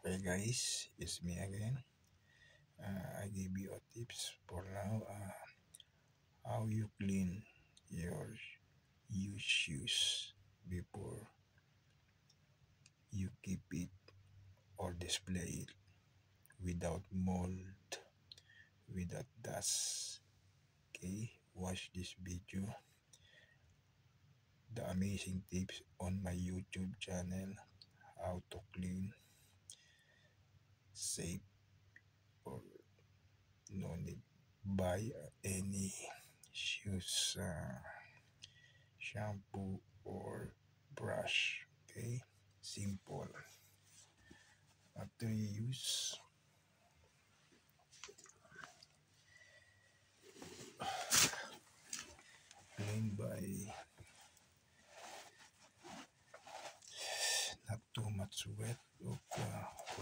Hey guys, it's me again. I give you a tips for now. How you clean your used shoes before you keep it or display it without mold, without dust. Okay, watch this video. The amazing tips on my YouTube channel. How to clean, safe, or no need buy any shoes. Shampoo or brush. Okay, simple. After you use, clean by not too much wet of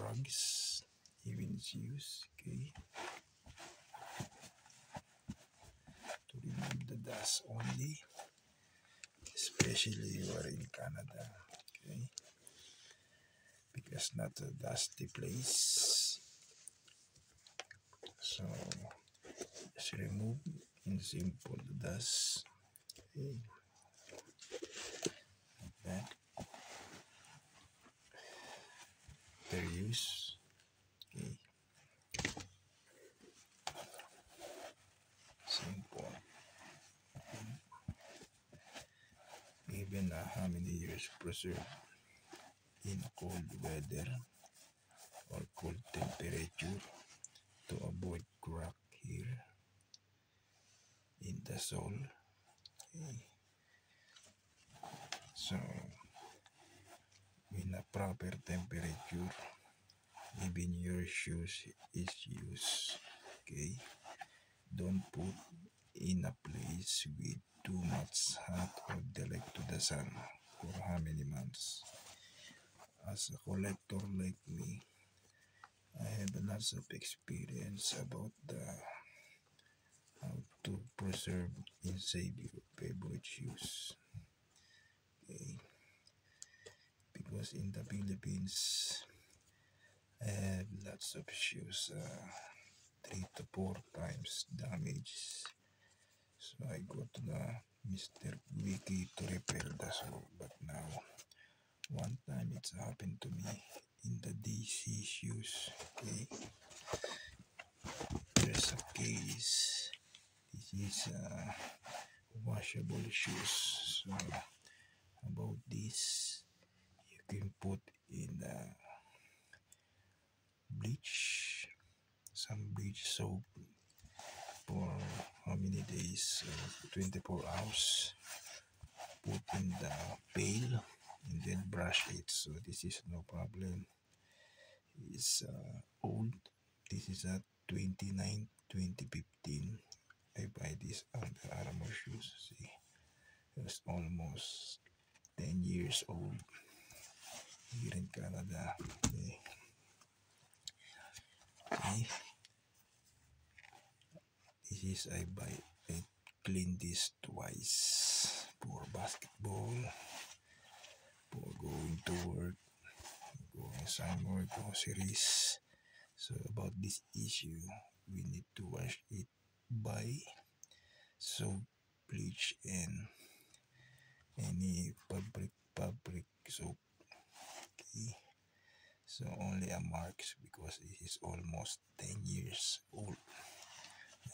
rugs, even its use. Okay, to remove the dust only, especially you are in Canada. Okay, because not a dusty place. So just remove in simple dust. Okay, like that. Their use. Okay, simple. Even how many years preserved in cold weather or cold temperature to avoid crack here in the sole. Okay. So in a proper temperature, even your shoes is used. Okay, don't put in a place with too much hot or direct to the sun for how many months. As a collector like me, I have lots of experience about the how to preserve and save your favorite shoes. Okay, because in the Philippines, I have lots of shoes, 3 to 4 times damaged. So I go to the Mr. Wiki to repair the shoe. But now, one time it's happened to me in the DC shoes. Okay, there's a case. This is washable shoes. So about this, you can put in bleach, some bleach soap for how many days? 24 hours. Put in the pail and then brush it. So this is no problem. It's old. This is a 29 2015. I buy this Under Armour shoes. See, it's almost 10 years old here in Canada. Okay. Okay. This is I clean this twice for basketball, for going to work, going somewhere, groceries. So about this issue, we need to wash it by soap, bleach, and any fabric soap. Okay. So only a marks because it is almost 10 years old.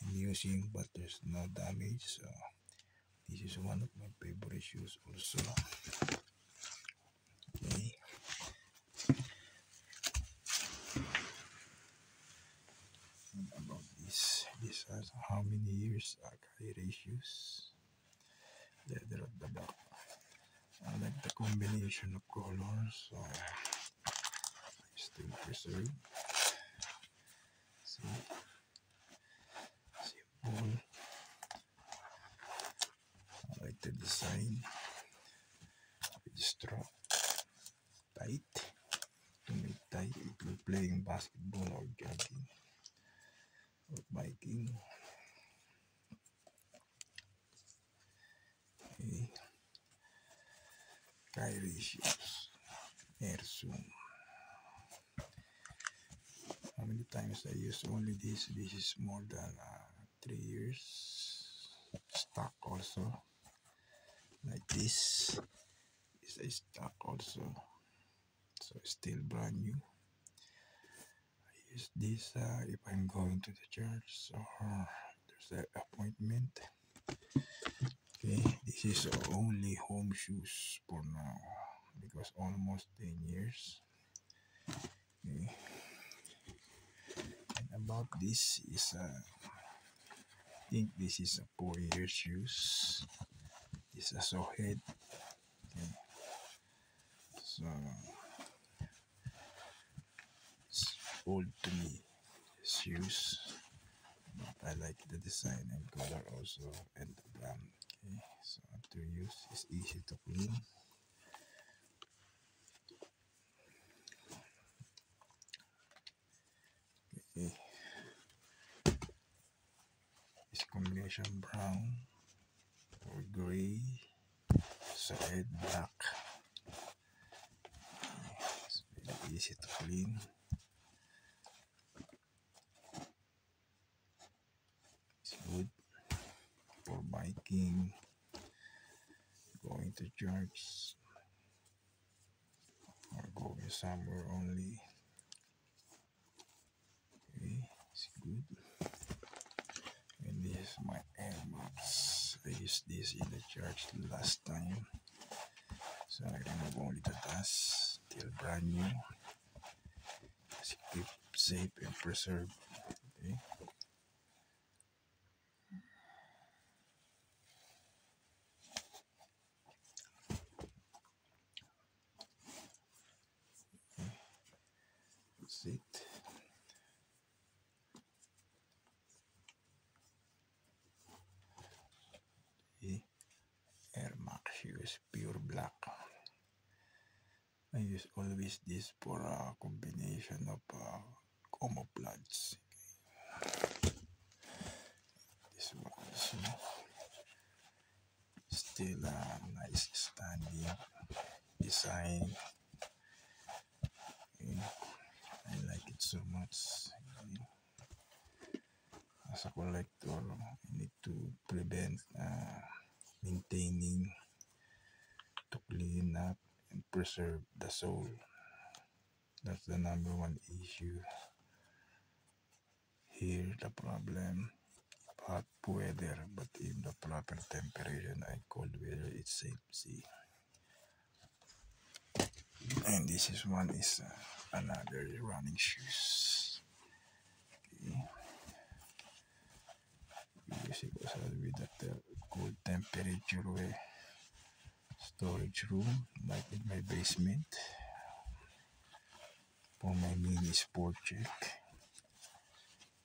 I'm using but there's no damage. So this is one of my favorite shoes also. Okay. And about this has how many years I carry shoes. Leather at the back. I like the combination of colors, so I still preserve. See, simple. I like the design with the strap tight to make tight if you're playing basketball or jogging or biking. Okay. Kyrie shoes, Air Zoom. times I use only this. This is more than 3 years stock also. Like this is a stock also, so it's still brand new. I use this if I'm going to the church or there's an appointment. Okay, this is only home shoes for now because almost 10 years. Okay. And about this is I think this is a 4-year shoes. This is a head. Okay. So it's old to me shoes, but I like the design and color also and the brand. Okay, so to use is easy to clean. Okay, this combination brown or gray, red, black. It's very easy to clean. It's good for biking, going to church, or going somewhere only. Okay, it's good. And this is my Air Max. I used this in the church last time, so I remove only the dust. Still brand new. It's keep safe and preserved. Okay. That's it. The Air Max shoes, pure black. I use always this for a combination of camouflage. This one also still a nice standing design. Okay. I like it so much. Okay. As a collector, I need to prevent maintaining, to clean up and preserve the soul. That's the number one issue. Here the problem, hot weather, but in the proper temperature and cold weather, it's safe. See, and this is one is another running shoes. Okay. Use it also with the cold temperature way. Storage room, like in my basement, for my mini sport check.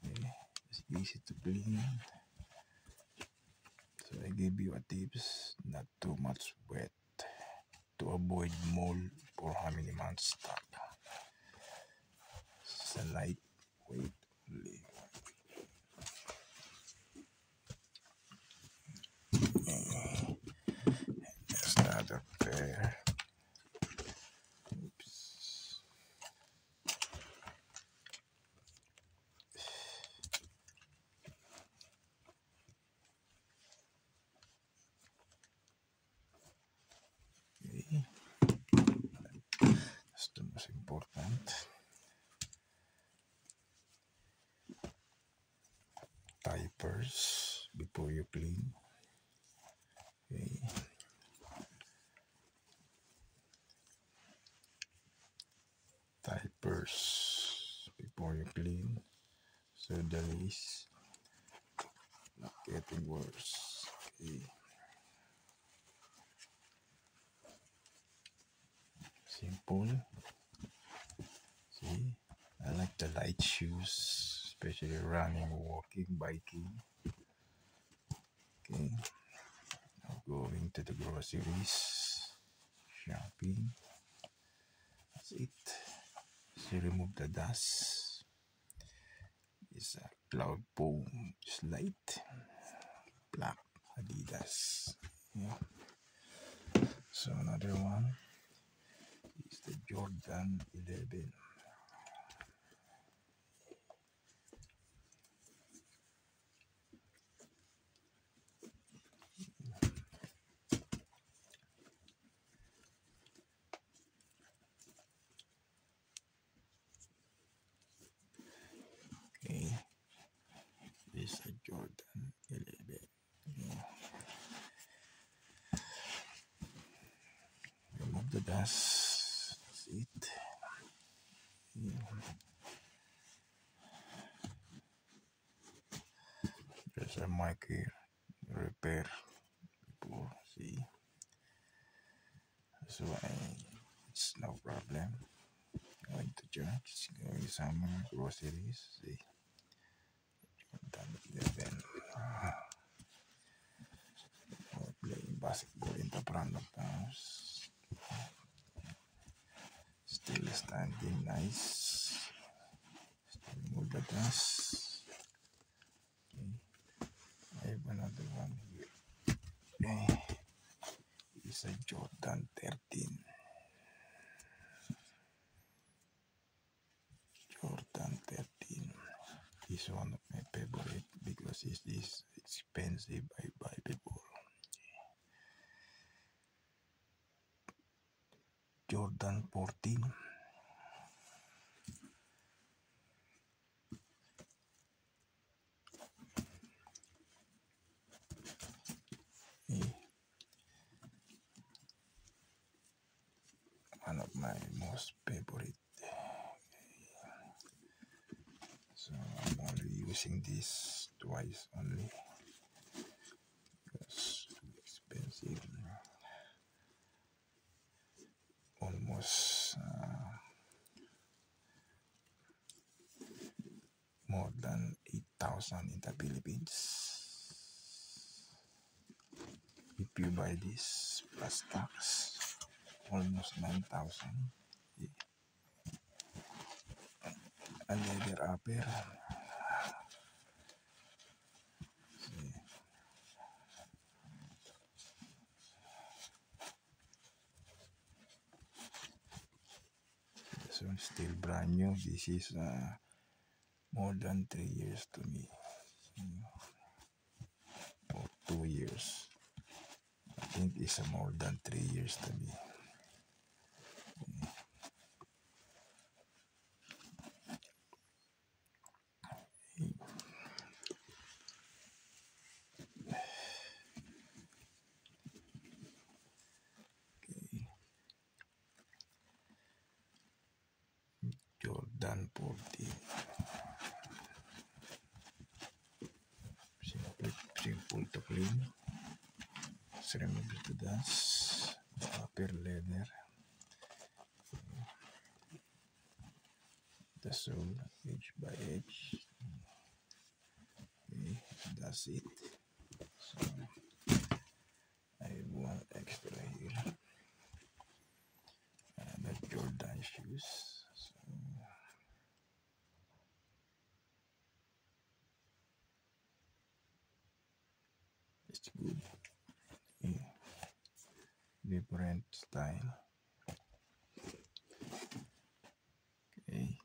Okay. It's easy to clean. So I give you a tips, not too much wet to avoid mold for how many months stock. It's a lightweight only. There's another pair. Oops. Okay. That's the most important. Diapers before you clean. Okay. Diapers before you clean, so the lace not getting worse. Okay. Simple. See, I like the light shoes, especially running, walking, biking. Okay, now going to the groceries, shopping. That's it. So remove the dust. It's a cloud foam, just light, black Adidas. Yeah. So another one is the Jordan 11. That's it. There's a mic here. Repair before. See. So it's no problem. Going to church, going some groceries. See. Done 11. Playing basketball in the front of the house. Still standing nice. Still move the dust. Okay. I have another one here. Okay. It's a Jordan 13. Jordan 13 is one of my favorite because it is expensive. I buy before. Jordan 14. One of my most favorite. So I'm only using this twice only because it's expensive. Almost more than 8,000 in the Philippines. If you buy this plus tax, almost 9,000. A leather upper. This one still brand new. This is more than 3 years to me. Or 2 years. I think it's more than 3 years to me. Jordan 14. Simple to clean. Just remove the dust. Upper leather. The sole edge by edge. Okay, that's it. So I have one extra here. The Jordan shoes. So it's good. Yeah. Different style. Okay.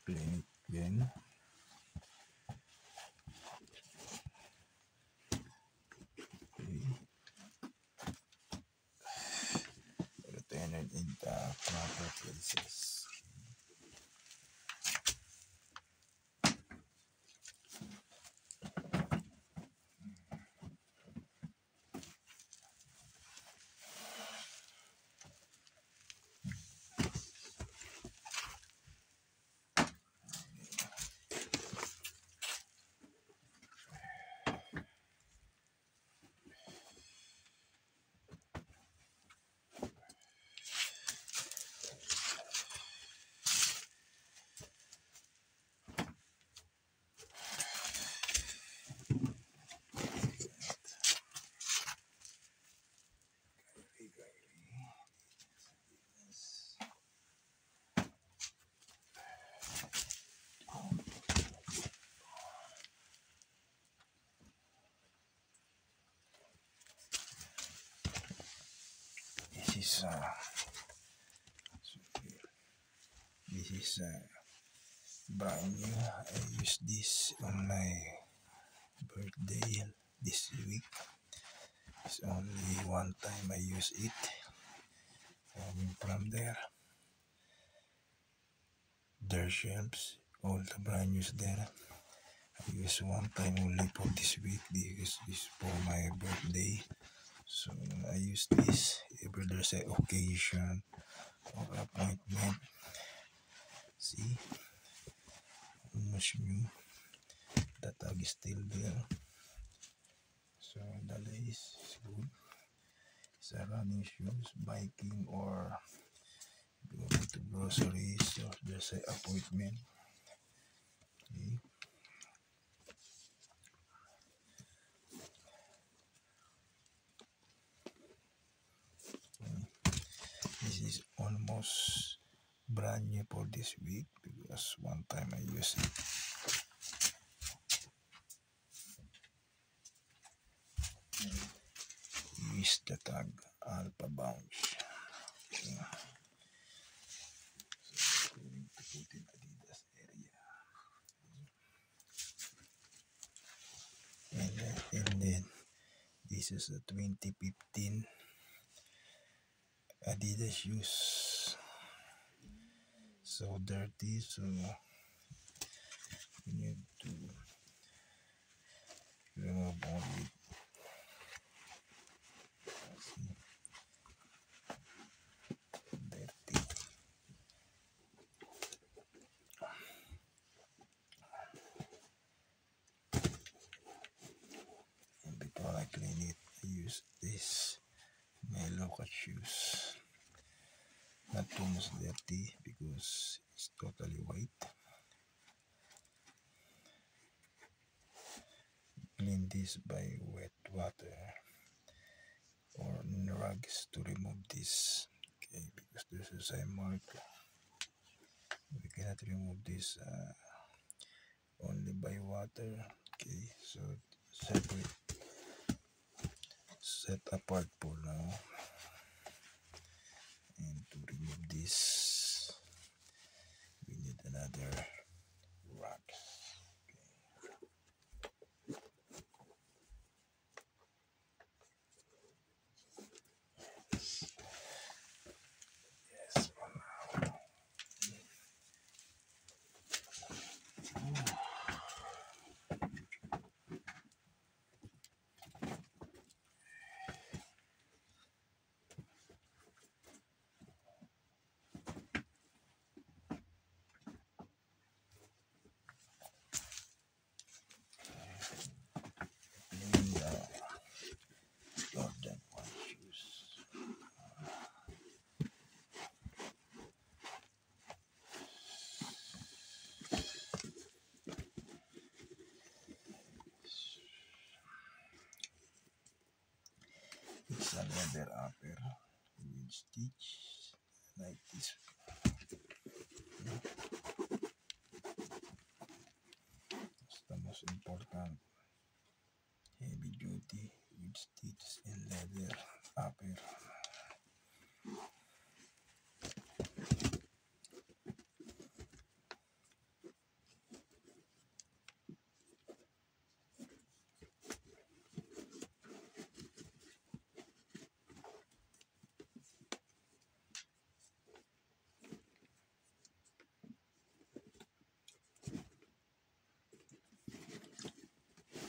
Clean it again. Okay. Return it in the proper places. This is brand new. I use this on my birthday this week. It's only one time I use it. Coming from there. Their shelves, all the brand news there. I use one time only for this week. This is for my birthday. So I use this if there's an occasion or appointment. See, almost new. The tag is still there. So the lace is good. It's a running shoes, biking, or going to groceries, or there's an appointment. Okay. This is almost brand new for this week because one time I used it. Use the tag Alpha Bounce. Okay. So I'm going to put in Adidas area. And then this is a 2015 Adidas shoes. So dirty, so we need to remove only. Dirty. And before I clean it, I use this my local shoes. Not too much dirty because it's totally white. Clean this by wet water or rags to remove this. Okay, because this is a mark. We cannot remove this only by water. Okay, so separate, set apart for now. And to remove this, we need another rag. Yes, for now. Clean the Jordan 1 shoes. It's a leather upper with stitch like this. It's the most important. Heavy duty with stitch and leather upper.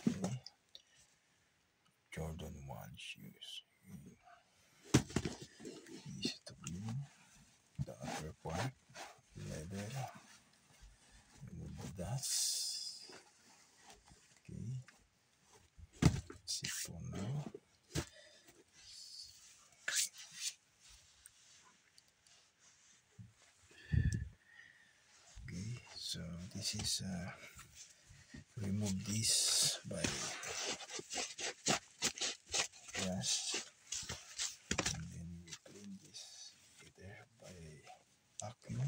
Okay. Jordan 1 shoes. Easy to clean. The upper part, leather. Remove the dust. Okay. That's it for now. Okay, so this is remove this by brush, and then we clean this either by vacuum.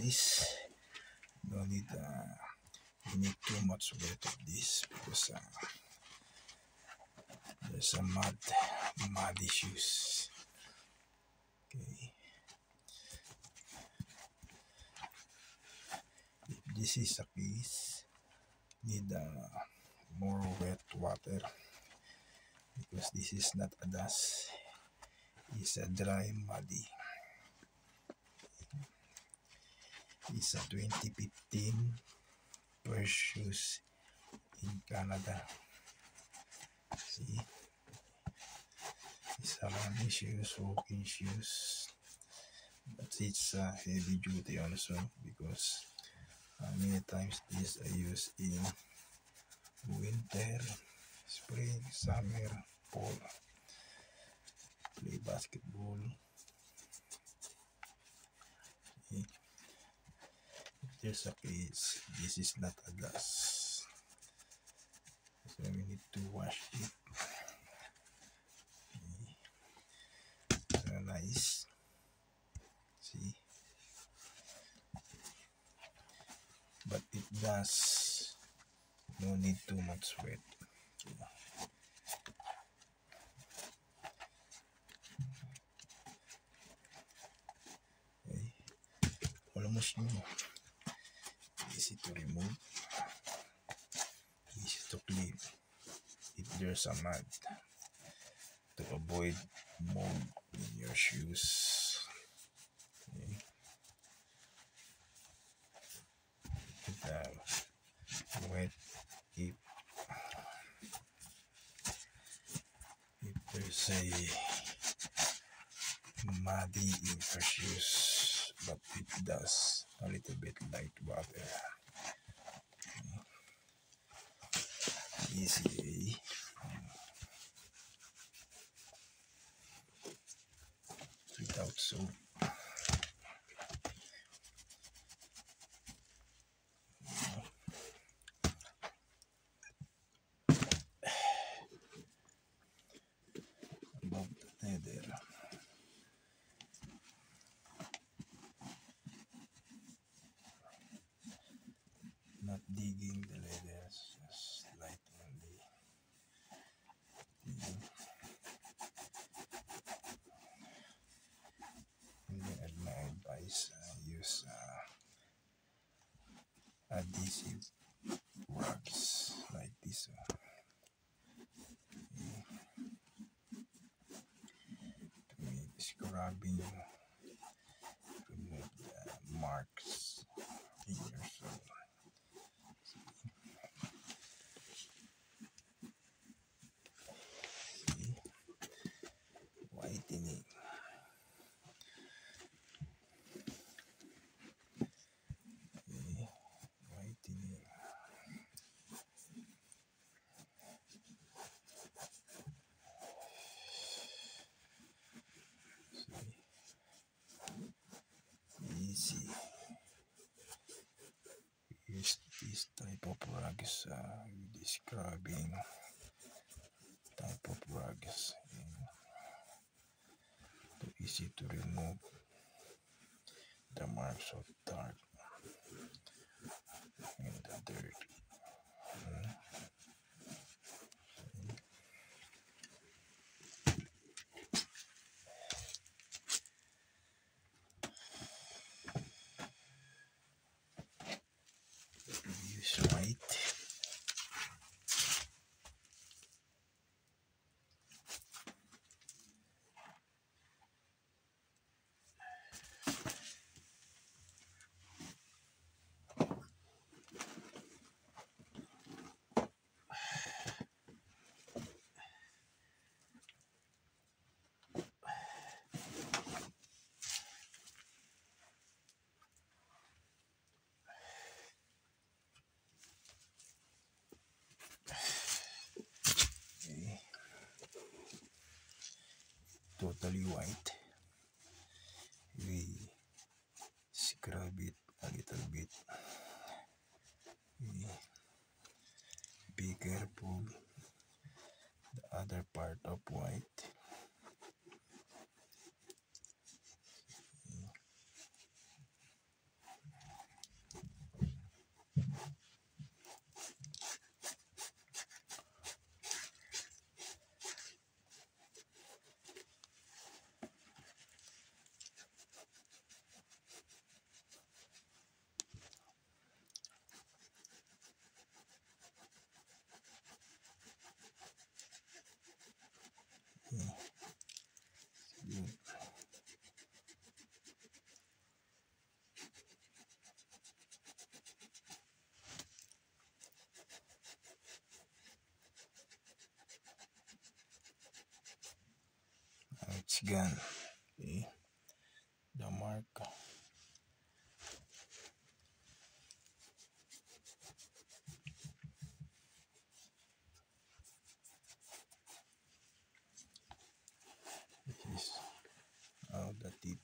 guys. No need you need too much weight of this because there's a mud issues. Okay. If this is a case, need more wet water because this is not a dust, it's a dry muddy. It's a 2015 first shoes in Canada. See, it's a running shoes, walking shoes, but it's heavy duty also because many times this I use in winter, spring, summer, fall, play basketball. Okay. If there's a case, this is not a dust, so we need to wash it. Okay. So nice. See, but it does no need too much wet. Okay. Almost new. Easy to remove, easy to clean if there's a mud, to avoid mold in your shoes. Okay. Wet if there's a muddy in your shoes, but it does a little bit light water. Okay. Easy. Without soap. Above the leather. Not digging the leather, just light only. And then at my advice, use adhesive rugs like this one. Scrubbing, remove the marks in your sole. See? Whitening. Okay. Whitening. Easy. Use this type of rugs, the scrubbing type of rugs, too easy to remove the marks of dark and the dirt. Use white. Okay. Totally white. We scrub it a little bit. Be careful the other part of white. Good. Now it's gone. Okay. The mark. This is how the tip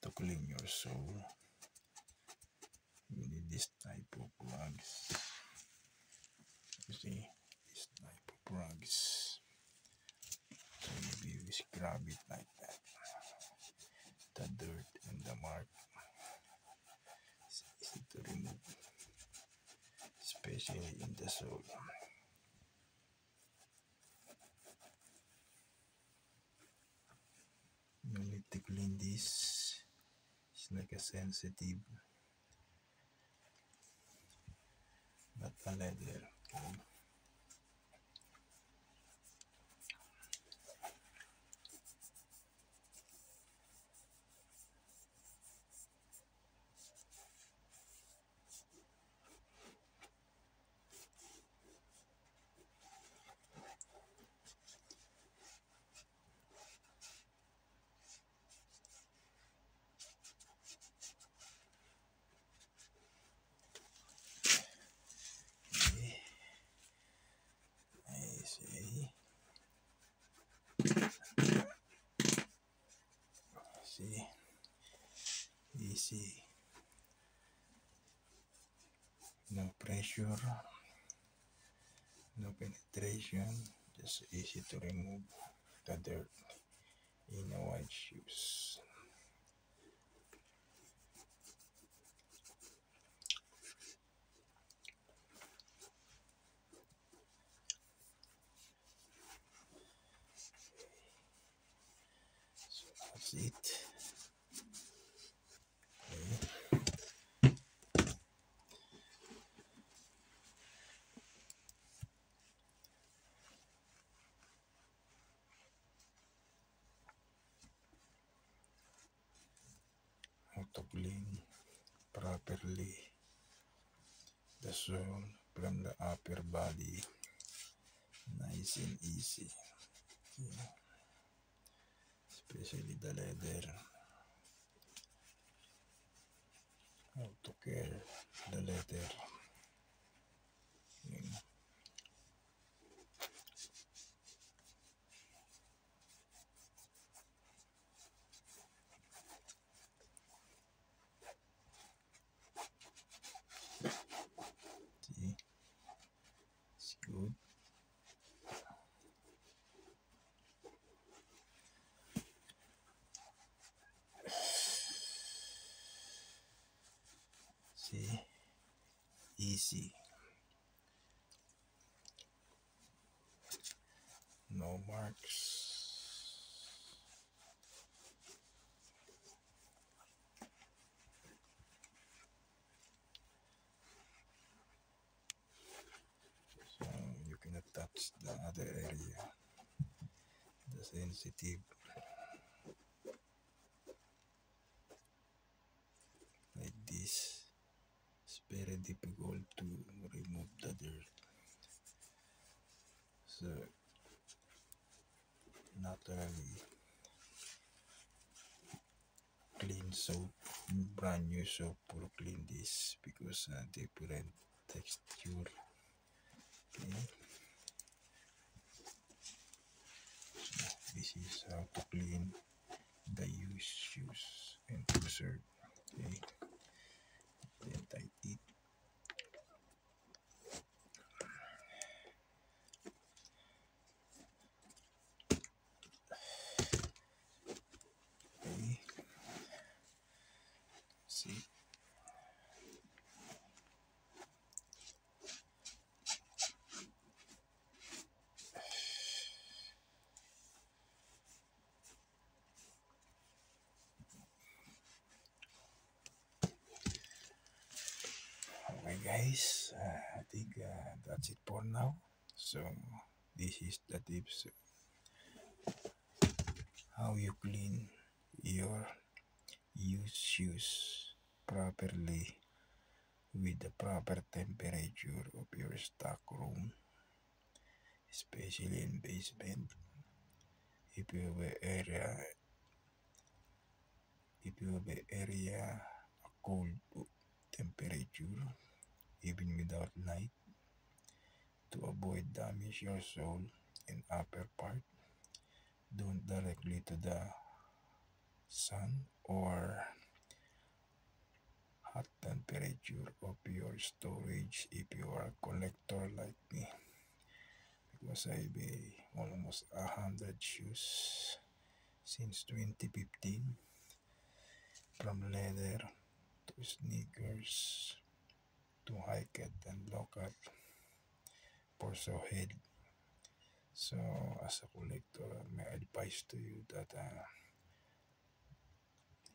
to clean your soul. You need this type of plugs. You see, this type of plugs. So maybe you scrub it like that. The dirt and the mark. It's easy to remove, especially in the soul. You need to clean this. It's like a sensitive, not a leather. Okay. See, see, easy, no pressure, no penetration, just easy to remove the dirt in a white shoes. So that's it. Okay. How to clean properly the soul from the upper body, nice and easy. Okay. Especially the leather. How to care the leather. Okay. See, it's good. See, easy, no marks. So you cannot touch the other area, the sensitive, like this. It's very difficult to remove the dirt. So naturally, clean soap, brand new soap will clean this because different texture. Okay. So this is how to clean the used shoes and preserve. Okay. Then tight it. Okay. See. Okay guys, I think that's it for now. So this is the tips how you clean your used shoes properly with the proper temperature of your stock room, especially in basement. If you have a area, if you have a area a cold temperature, even without light, to avoid damage your sole and upper part, don't directly to the sun or hot temperature of your storage if you are a collector like me, because I buy almost 100 shoes since 2015, from leather to sneakers to high cut and low cut for so head. So as a collector, my advice to you that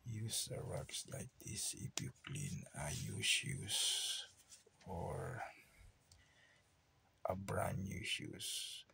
use racks like this if you clean used shoes or a brand new shoes.